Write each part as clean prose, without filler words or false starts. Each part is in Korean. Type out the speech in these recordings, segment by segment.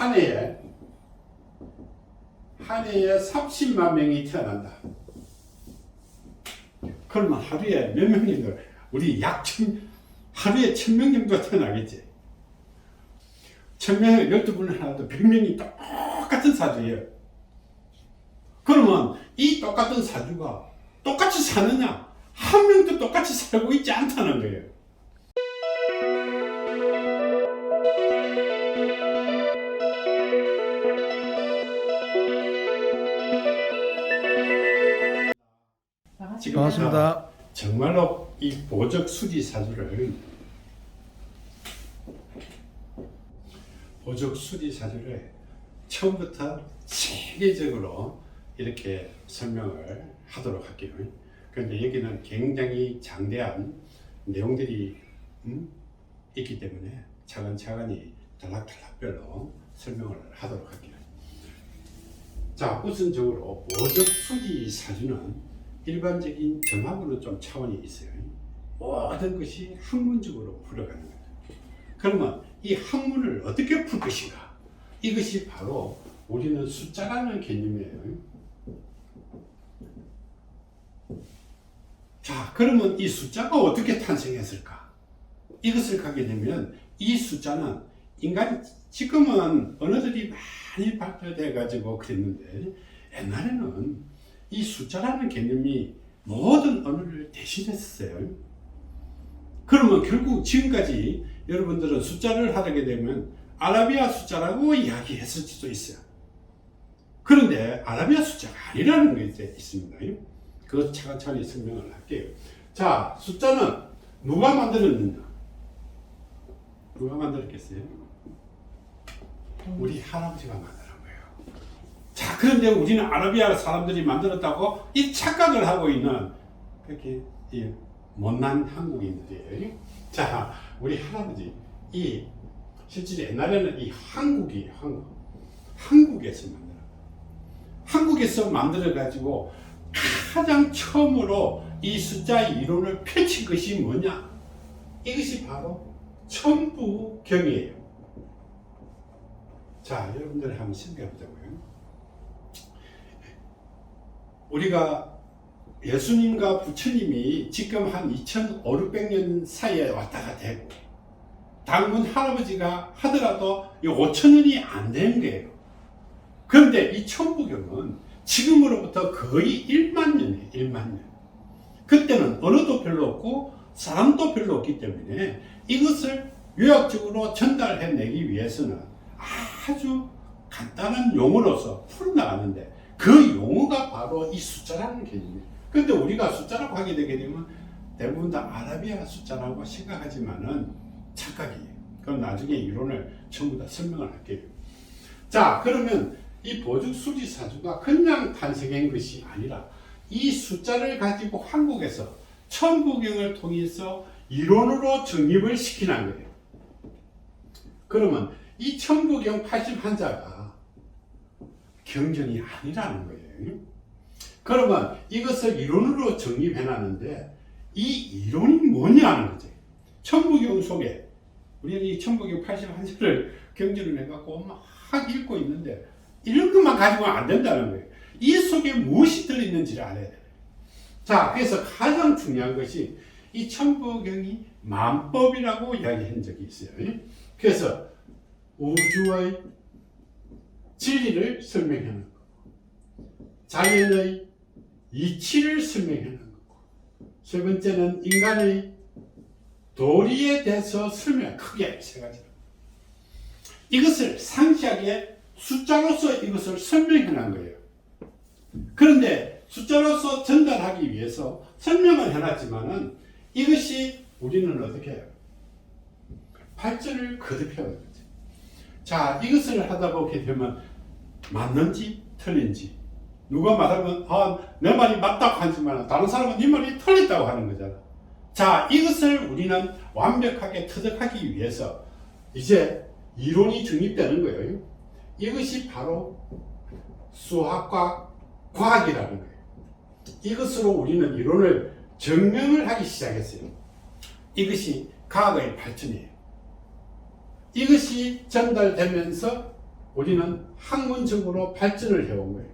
한 해에 30만 명이 태어난다. 그러면 하루에 몇 명 정도? 우리 하루에 1000명 정도 태어나겠지. 1000명을 12분을 하나도 100명이 똑같은 사주예요. 그러면 이 똑같은 사주가 똑같이 사느냐? 한 명도 똑같이 살고 있지 않다는 거예요. 반갑습니다. 정말로 이 보적 수지 사주를 처음부터 체계적으로 이렇게 설명을 하도록 할게요. 그런데 여기는 굉장히 장대한 내용들이 있기 때문에 차근차근히 단락별로 설명을 하도록 할게요. 자, 우선적으로 보적 수지 사주는 일반적인 점하고는 좀 차원이 있어요. 모든 것이 학문적으로 풀어가는 거예요. 그러면 이 학문을 어떻게 풀 것인가? 이것이 바로 우리는 숫자라는 개념이에요. 자, 그러면 이 숫자가 어떻게 탄생했을까? 이것을 가게 되면 이 숫자는 인간이 지금은 언어들이 많이 발달돼 가지고 그랬는데 옛날에는 이 숫자라는 개념이 모든 언어를 대신했어요. 그러면 결국 지금까지 여러분들은 숫자를 하게 되면 아라비아 숫자라고 이야기했을 수도 있어요. 그런데 아라비아 숫자가 아니라는 게 있습니다. 그것 차근차근히 설명을 할게요. 자, 숫자는 누가 만들었느냐? 누가 만들었겠어요? 우리 할아버지가 만들었어요. 자, 그런데 우리는 아라비아 사람들이 만들었다고 이 착각을 하고 있는 그렇게 못난 한국인들이에요. 자, 우리 할아버지 실제로 옛날에는 이 한국에서 만들어 가지고 가장 처음으로 이 숫자 이론을 펼친 것이 뭐냐? 이것이 바로 천부경이에요. 자, 여러분들 한번 생각해 보자고요. 우리가 예수님과 부처님이 지금 한 2500년 사이에 왔다가 되고 당군 할아버지가 하더라도 5000년이 안 된 거예요. 그런데 이 천부경은 지금으로부터 거의 1만 년이에요. 1만 년. 그때는 언어도 별로 없고 사람도 별로 없기 때문에 이것을 요약적으로 전달해내기 위해서는 아주 간단한 용어로서 풀어나가는데 그 용어가 바로 이 숫자라는 개념이에요. 그런데 우리가 숫자라고 하게 되게 되면 대부분 다 아라비아 숫자라고 생각하지만은 착각이에요. 그럼 나중에 이론을 전부 다 설명을 할게요. 자, 그러면 이 보적 수지 사주가 그냥 탄생한 것이 아니라 이 숫자를 가지고 한국에서 천부경을 통해서 이론으로 정립을 시키는 거예요. 그러면 이 천부경 81자가 경전이 아니라는 거예요. 그러면 이것을 이론으로 정립해놨는데 이 이론이 뭐냐는 거죠. 천부경 속에 우리는 이 천부경 81자를 경전을 해갖고 막 읽고 있는데 이런 것만 가지고는 안 된다는 거예요. 이 속에 무엇이 들어있는지를 알아야 돼요. 자, 그래서 가장 중요한 것이 이 천부경이 만법이라고 이야기한 적이 있어요. 그래서 우주의 진리를 설명하는 거고, 자연의 이치를 설명하는 거고, 세 번째는 인간의 도리에 대해서 크게 세 가지로 이것을 상세하게 숫자로서 이것을 설명해놓은 거예요. 그런데 숫자로서 전달하기 위해서 설명을 해놨지만은 이것이 우리는 어떻게 해요? 발전을 거듭해야 되죠. 자, 이것을 하다 보게 되면 맞는지 틀린지 누가 말하면 내 말이 맞다고 하지만 다른 사람은 네 말이 틀렸다고 하는 거잖아. 자, 이것을 우리는 완벽하게 터득하기 위해서 이제 이론이 정립되는 거예요. 이것이 바로 수학과 과학이라는 거예요. 이것으로 우리는 이론을 증명을 하기 시작했어요. 이것이 과학의 발전이에요. 이것이 전달되면서 우리는 학문적으로 발전을 해온 거예요.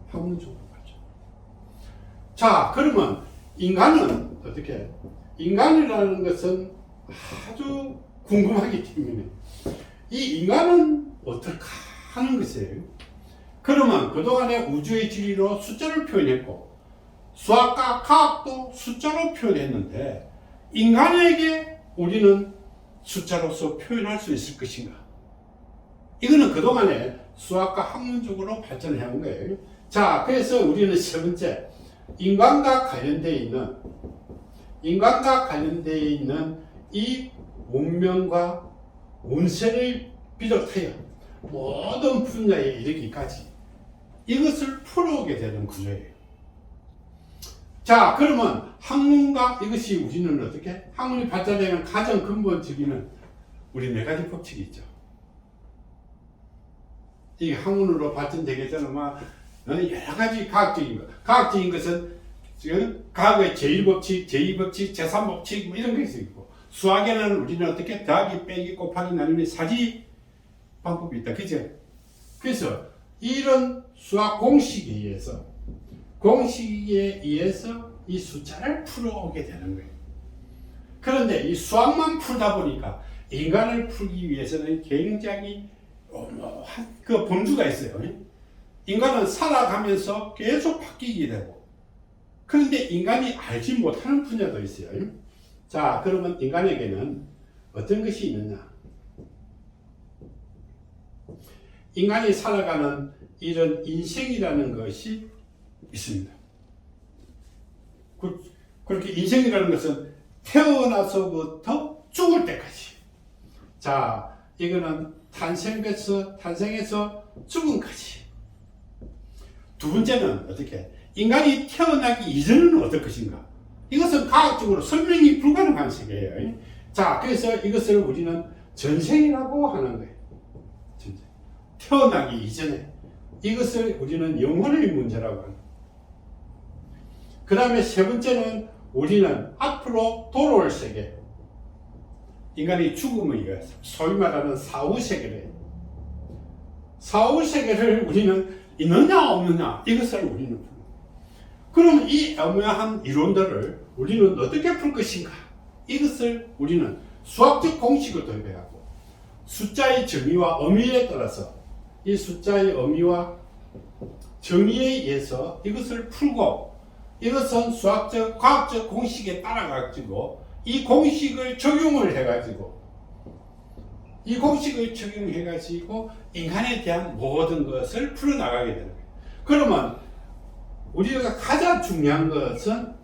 학문적으로 발전. 자, 그러면 인간은 어떻게? 인간이라는 것은 아주 궁금하기 때문에 이 인간은 어떨까 하는 것이에요. 그러면 그동안에 우주의 진리로 숫자를 표현했고 수학과 과학도 숫자로 표현했는데 인간에게 우리는 숫자로서 표현할 수 있을 것인가? 이거는 그동안에 수학과 학문적으로 발전해온 거예요. 자, 그래서 우리는 세 번째, 인간과 관련되어 있는 이 운명과 운세를 비롯하여 모든 분야에 이르기까지 이것을 풀어오게 되는 구조예요. 자, 그러면 학문과 이것이 우리는 어떻게? 학문이 발전되는 가장 근본적인 우리 네 가지 법칙이 있죠. 이 학문으로 발전되기 전에 여러 가지 과학적인 것. 과학적인 것은 과학의 제1법칙, 제2법칙, 제3법칙 뭐 이런 것이 있고 수학에는 우리는 어떻게 더하기, 빼기, 곱하기, 나누기, 사지 방법이 있다. 그죠? 그래서 이런 수학 공식에 의해서 이 숫자를 풀어오게 되는 거예요. 그런데 이 수학만 풀다 보니까 인간을 풀기 위해서는 굉장히 그 범주가 있어요. 인간은 살아가면서 계속 바뀌게 되고, 그런데 인간이 알지 못하는 분야도 있어요. 자, 그러면 인간에게는 어떤 것이 있느냐? 인간이 살아가는 이런 인생이라는 것이 있습니다. 그렇게 인생이라는 것은 태어나서부터 죽을 때까지. 자, 이거는 탄생에서 죽음까지. 두 번째는 어떻게? 인간이 태어나기 이전은 어떨 것인가? 이것은 과학적으로 설명이 불가능한 세계예요. 자, 그래서 이것을 우리는 전생이라고 하는 거예요. 전생. 태어나기 이전에. 이것을 우리는 영혼의 문제라고 합니다. 그 다음에 세 번째는 우리는 앞으로 돌아올 세계. 인간이 죽음을 위해서 소위 말하는 사후세계를. 사후세계를 우리는 있느냐 없느냐 이것을 우리는 풉니다. 그럼 이 애매한 이론들을 우리는 어떻게 풀 것인가? 이것을 우리는 수학적 공식을 도입해갖고 숫자의 정의와 의미에 따라서 이 숫자의 의미와 정의에 의해서 이것을 풀고 이것은 수학적, 과학적 공식에 따라가지고 이 공식을 적용을 해가지고 인간에 대한 모든 것을 풀어나가게 되는 거예요. 그러면 우리가 가장 중요한 것은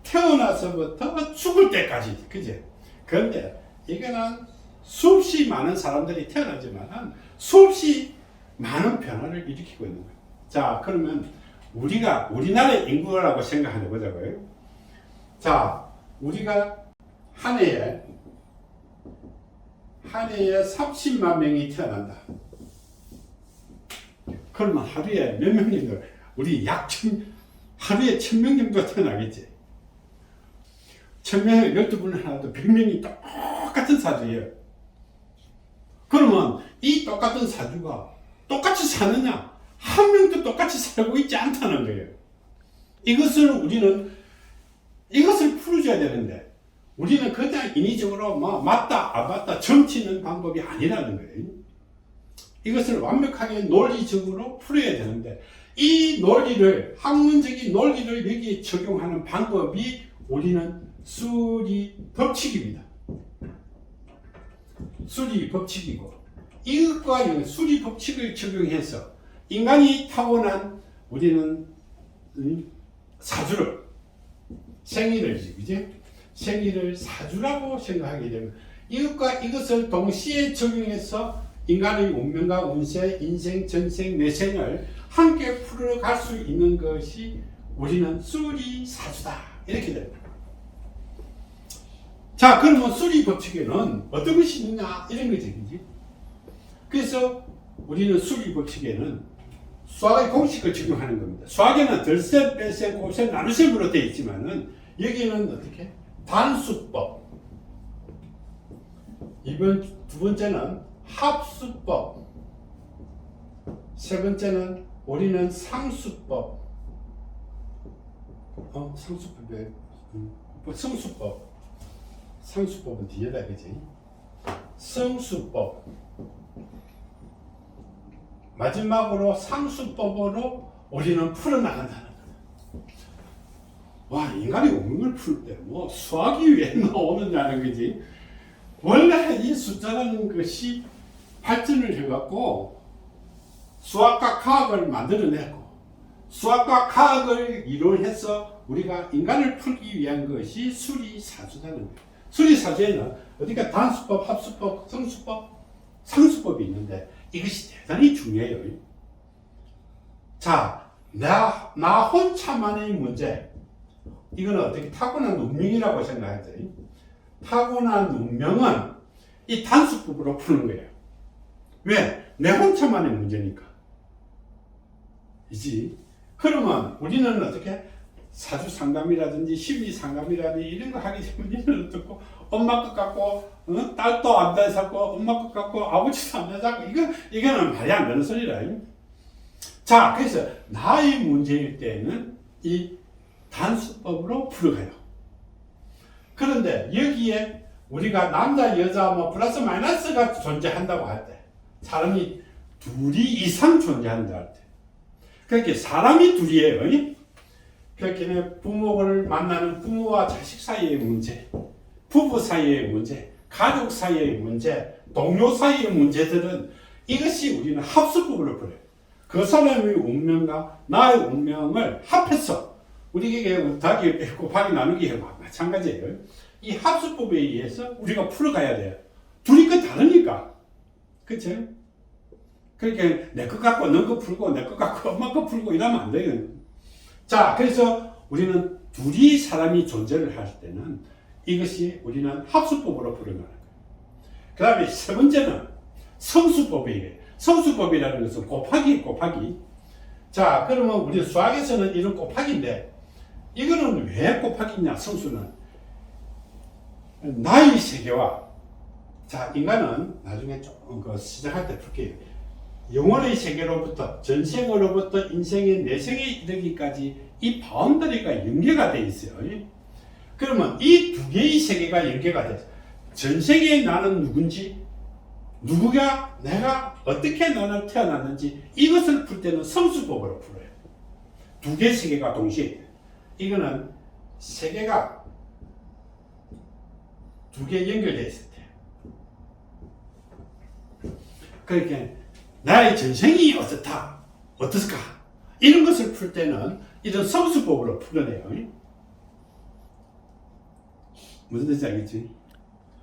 태어나서부터 죽을 때까지, 그제? 그런데 이거는 수없이 많은 사람들이 태어나지만 수없이 많은 변화를 일으키고 있는 거예요. 자, 그러면 우리나라의 인구라고 생각해 보자고요. 자, 우리가 한 해에 30만 명이 태어난다. 그러면 하루에 몇 명 정도? 우리 하루에 1000명 정도 태어나겠지. 1000명에 12분을 하나도 100명이 똑같은 사주예요. 그러면 이 똑같은 사주가 똑같이 사느냐? 한 명도 똑같이 살고 있지 않다는 거예요. 이것을 풀어줘야 되는데, 우리는 그냥 인위적으로 맞다, 안 맞다, 점치는 방법이 아니라는 거예요. 이것을 완벽하게 논리적으로 풀어야 되는데, 이 논리를, 학문적인 논리를 여기에 적용하는 방법이 우리는 수리 법칙입니다. 수리 법칙이고, 이것과 수리 법칙을 적용해서 인간이 타고난 우리는 사주를, 생일을, 그지? 생일을 사주라고 생각하게 되면 이것을 동시에 적용해서 인간의 운명과 운세, 인생, 전생, 내생을 함께 풀어갈 수 있는 것이 우리는 수리사주다. 이렇게 됩니다. 자, 그러면 수리 법칙에는 어떤 것이 있느냐? 이런 거지, 그지? 그래서 우리는 수리 법칙에는 수학의 공식을 적용하는 겁니다. 수학에는 덜셈, 뺄셈, 곱셈, 나눗셈으로 되어 있지만은 여기는 어떻게? 단수법. 두 번째는 합수법. 세 번째는 우리는 상수법. 상수법에 성수법. 상수법은 뒤에다 그지. 성수법. 마지막으로 상수법으로 우리는 풀어나간다는 거야. 와, 인간이 운명을 풀 때 뭐 수학이 왜 나오느냐는 거지. 원래 이 숫자라는 것이 발전을 해갖고 수학과 과학을 만들어내고 수학과 과학을 이론해서 우리가 인간을 풀기 위한 것이 수리사주라는 거예요. 수리사주에는 어디가 단수법, 합수법, 성수법, 상수법이 있는데 이것이 대단히 중요해요. 자, 나 혼자만의 문제. 이거는 어떻게 타고난 운명이라고 생각하죠. 타고난 운명은 이 단수법으로 푸는 거예요. 왜? 내 혼자만의 문제니까. 이지. 그러면 우리는 어떻게 사주 상담이라든지 심리 상담이라든지 이런 거 하기 전에 우리는 어떻고 엄마 것 같고 딸도 안 되사고 엄마 것 같고 아버지도 안 되사고 이거는 말이 안 되는 소리라. 자, 그래서 나의 문제일 때는 이 단수법으로 풀어가요. 그런데 여기에 우리가 남자 여자 뭐 플러스 마이너스가 존재한다고 할 때 사람이 둘이 이상 존재한다 할 때 그렇게 사람이 둘이에요. 그렇게 부모를 만나는 부모와 자식 사이의 문제, 부부 사이의 문제, 가족 사이의 문제, 동료 사이의 문제들은 이것이 우리는 합수법으로 풀어요. 그 사람의 운명과 나의 운명을 합해서 우리에게 더하기 빼고 곱하기 나누기와 마찬가지예요. 이 합수법에 의해서 우리가 풀어가야 돼요. 둘이 그 다르니까. 그쵸? 그러니까 내 것 갖고 너 거 풀고 내 것 갖고 엄마 거 풀고 이러면 안 돼요. 자, 그래서 우리는 둘이 사람이 존재를 할 때는 이것이 우리는 합수법으로 풀어가는 거예요. 그 다음에 세 번째는 성수법이에요. 성수법이라는 것은 곱하기. 자, 그러면 우리 수학에서는 이런 곱하기인데 이거는 왜 곱하기냐? 성수는 나의 세계와 자, 인간은 나중에 조금 시작할 때 풀게요. 영혼의 세계로부터 전생으로부터 인생의 내생에 이르기까지 이 바운더리가 연계가 되어 있어요. 그러면 이 두 개의 세계가 연계가 돼서 전생에 나는 누군지 누구가 내가 어떻게 나는 태어났는지 이것을 풀 때는 성수법으로 풀어요. 두 개의 세계가 동시에 이거는 세계가 두 개 연결되어 있을 때 그러니까 나의 전생이 어떻을까 이런 것을 풀 때는 이런 성수법으로 풀어내요. 무슨 뜻인지 알겠지?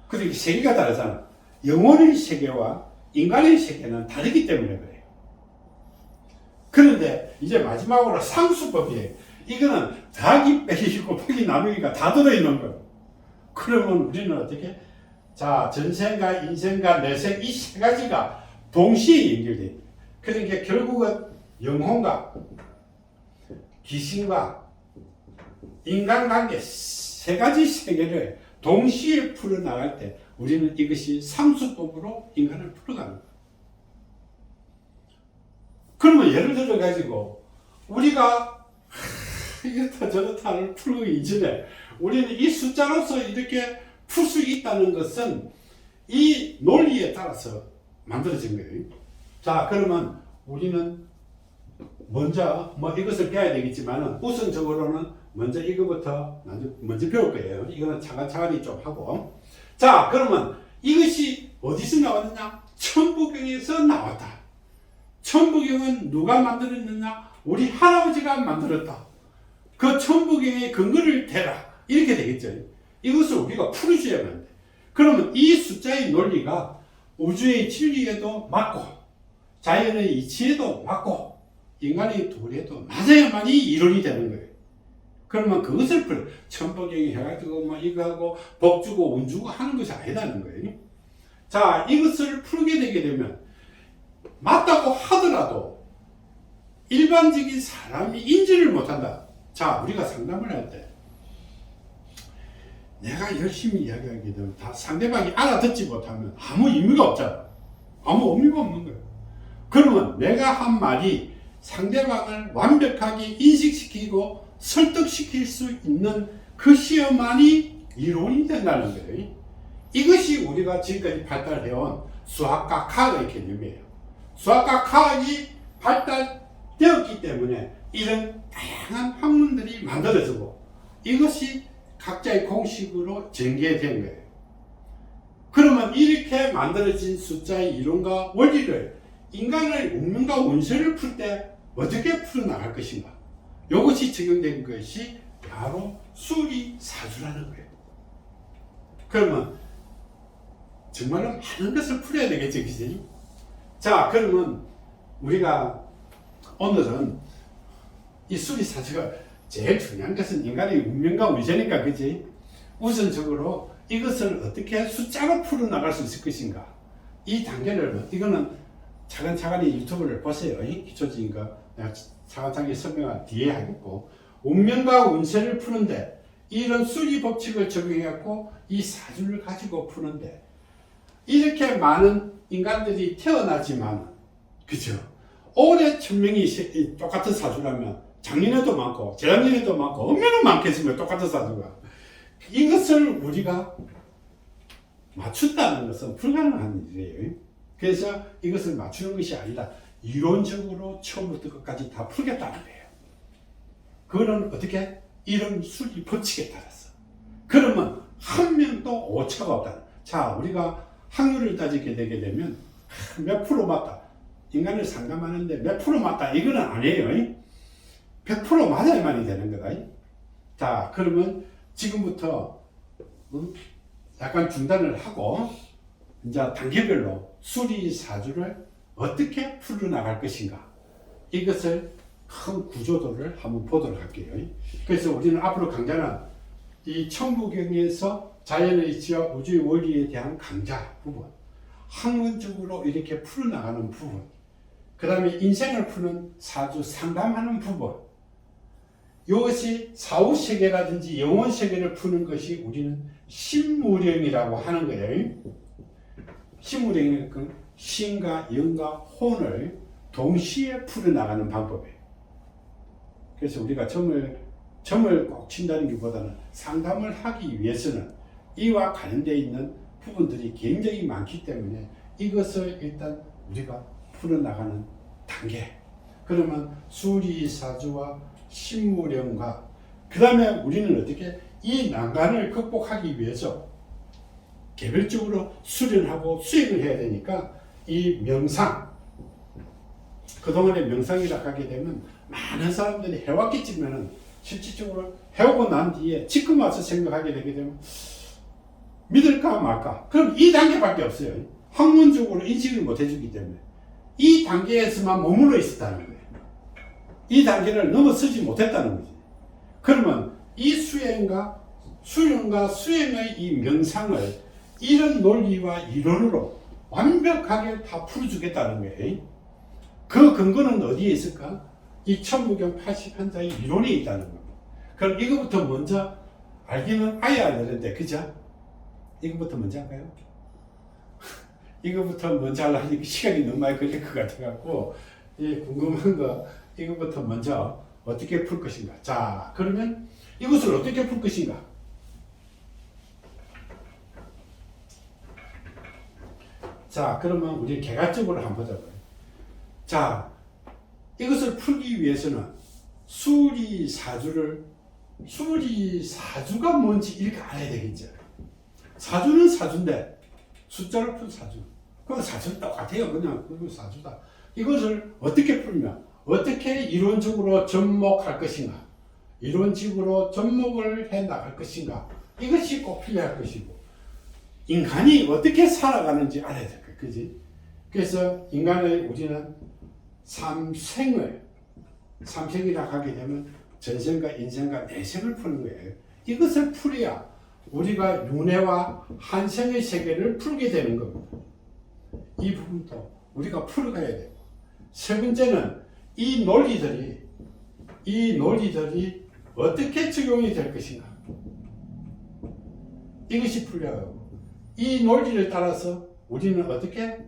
그러니까 세계가 다르잖아. 영혼의 세계와 인간의 세계는 다르기 때문에 그래요. 그런데 이제 마지막으로 상수법이에요. 이거는 더하기 빼기 곱하기 나누기가 다 들어있는 거예요. 그러면 우리는 어떻게? 자, 전생과 인생과 내생 이 세 가지가 동시에 연결돼요. 그러니까 결국은 영혼과 귀신과 인간관계 세 가지 세계를 동시에 풀어나갈 때 우리는 이것이 상수법으로 인간을 풀어가는 거예요. 그러면 예를 들어 가지고 우리가 이렇다 저렇다를 풀고 이전에 우리는 이 숫자로서 이렇게 풀 수 있다는 것은 이 논리에 따라서 만들어진 거예요. 자, 그러면 우리는 먼저 뭐 이것을 배워야 되겠지만 우선적으로는 먼저 이거부터 먼저 배울 거예요. 이거는 차근차근히 좀 하고. 자, 그러면 이것이 어디서 나왔느냐? 천부경에서 나왔다. 천부경은 누가 만들었느냐? 우리 할아버지가 만들었다. 그 천부경의 근거를 대라. 이렇게 되겠죠. 이것을 우리가 풀어줘야만 돼. 그러면 이 숫자의 논리가 우주의 진리에도 맞고 자연의 이치에도 맞고 인간의 도리에도 맞아야만이 이론이 되는 거예요. 그러면 그것을 풀어. 천부경이 해가지고 뭐 이거 하고 복 주고 운 주고 하는 것이 아니라는 거예요. 자, 이것을 풀게 되게 되면 맞다고 하더라도 일반적인 사람이 인지를 못한다. 자, 우리가 상담을 할 때 내가 열심히 이야기하게 되면 다 상대방이 알아듣지 못하면 아무 의미가 없잖아. 아무 의미가 없는 거예요. 그러면 내가 한 말이 상대방을 완벽하게 인식시키고 설득시킬 수 있는 것이어만이 이론이 된다는 거예요. 이것이 우리가 지금까지 발달해온 수학과 과학의 개념이에요. 수학과 과학이 발달되었기 때문에 이런 다양한 학문들이 만들어지고 이것이 각자의 공식으로 전개된 거예요. 그러면 이렇게 만들어진 숫자의 이론과 원리를 인간의 운명과 운세를 풀 때 어떻게 풀어나갈 것인가? 이것이 적용된 것이 바로 수리사주라는 거예요. 그러면 정말로 많은 것을 풀어야 되겠죠, 그지? 자, 그러면 우리가 오늘은 이 수리사주가 제일 중요한 것은 인간의 운명과 운세니까, 그지? 우선적으로 이것을 어떻게 숫자로 풀어나갈 수 있을 것인가? 이 단계를, 이거는 차근차근히 유튜브를 보세요. 기초적인 거 내가 차근차근히 설명한 뒤에 하겠고, 운명과 운세를 푸는데 이런 수리 법칙을 적용해갖고 이 사주를 가지고 푸는데 이렇게 많은 인간들이 태어나지만, 그죠? 올해 천명이 똑같은 사주라면 작년에도 많고 재작년에도 많고 얼마나 많겠습니까? 똑같은 사주가. 이것을 우리가 맞춘다는 것은 불가능한 일이에요. 그래서 이것을 맞추는 것이 아니라 이론적으로 처음부터 끝까지 다 풀겠다는 거예요. 그거는 어떻게? 이런 수리 법칙에 따라서. 그러면 한 명도 오차가 없다. 자, 우리가 확률을 따지게 되게 되면 몇 프로 맞다. 인간을 상담하는데 몇 프로 맞다. 이거는 아니에요. 100% 맞아야만이 되는 거다. 자, 그러면 지금부터 약간 중단을 하고 이제 단계별로 수리사주를 어떻게 풀어나갈 것인가, 이것을 큰 구조도를 한번 보도록 할게요. 그래서 우리는 앞으로 강좌는 이 천부경에서 자연의 이치와 우주의 원리에 대한 강좌 부분, 학문적으로 이렇게 풀어나가는 부분, 그 다음에 인생을 푸는 사주 상담하는 부분, 이것이 사후세계라든지 영혼세계를 푸는 것이 우리는 신무령이라고 하는 거예요. 신무령은 그 신과 영과 혼을 동시에 풀어나가는 방법이에요. 그래서 우리가 점을 꼭 친다는 것보다는 상담을 하기 위해서는 이와 관련되어 있는 부분들이 굉장히 많기 때문에 이것을 일단 우리가 풀어나가는 단계. 그러면 수리사주와 신무령과 그 다음에 우리는 어떻게 이 난관을 극복하기 위해서 개별적으로 수련하고 수행을 해야 되니까 이 명상, 그동안에 명상이라 하게 되면 많은 사람들이 해왔겠지만 실질적으로 해오고 난 뒤에 지금 와서 생각하게 되게 되면 믿을까 말까. 그럼 이 단계밖에 없어요. 학문적으로 인식을 못 해주기 때문에 이 단계에서만 머물러 있었다는 거예요. 이 단계를 넘어서지 못했다는 거지. 그러면 이 수련과 수행의 이 명상을 이런 논리와 이론으로 완벽하게 다 풀어주겠다는 거예요. 그 근거는 어디에 있을까? 이 천부경 81자의 이론에 있다는 겁니다. 그럼 이거부터 먼저 알기는 알아야 되는데, 그죠? 이거부터 먼저 할까요? 이거부터 먼저 하려니까 시간이 너무 많이 걸릴 것 같아갖고, 궁금한 거, 이거부터 먼저 어떻게 풀 것인가. 자, 그러면 이것을 어떻게 풀 것인가. 자, 그러면 우리 개괄적으로 한번 보자고요. 자, 이것을 풀기 위해서는 수리사주가 뭔지 이렇게 알아야 되겠죠. 사주는 사주인데 숫자를 푼 사주. 그건 사주는 똑같아요. 그냥 그건 사주다. 이것을 어떻게 풀면, 어떻게 이론적으로 접목할 것인가, 이론적으로 접목을 해 나갈 것인가, 이것이 꼭 필요할 것이고, 인간이 어떻게 살아가는지 알아야 될 거예요. 그지? 그래서 우리는 삼생이라 하게 되면 전생과 인생과 내생을 푸는 거예요. 이것을 풀어야 우리가 윤회와 한생의 세계를 풀게 되는 겁니다. 이 부분도 우리가 풀어가야 돼요. 세 번째는 이 논리들이 어떻게 적용이 될 것인가, 이것이 풀려요. 이 논리를 따라서 우리는 어떻게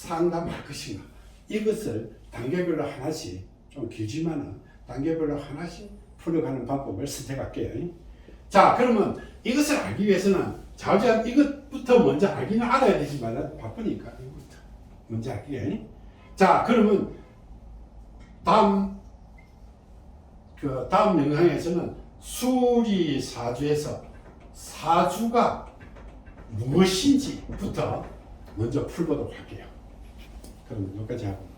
상담할 것인가? 이것을 단계별로 하나씩, 좀 길지만은 단계별로 하나씩 풀어가는 방법을 선택할게요. 자, 그러면 이것을 알기 위해서는 자우지간 이것부터 먼저 알기는 알아야 되지만 바쁘니까 이것부터 먼저 할게요. 자, 그러면 다음 영상에서는 수리사주에서 사주가 무엇인지부터 먼저 풀보도록 할게요. 그럼 여기까지 하고.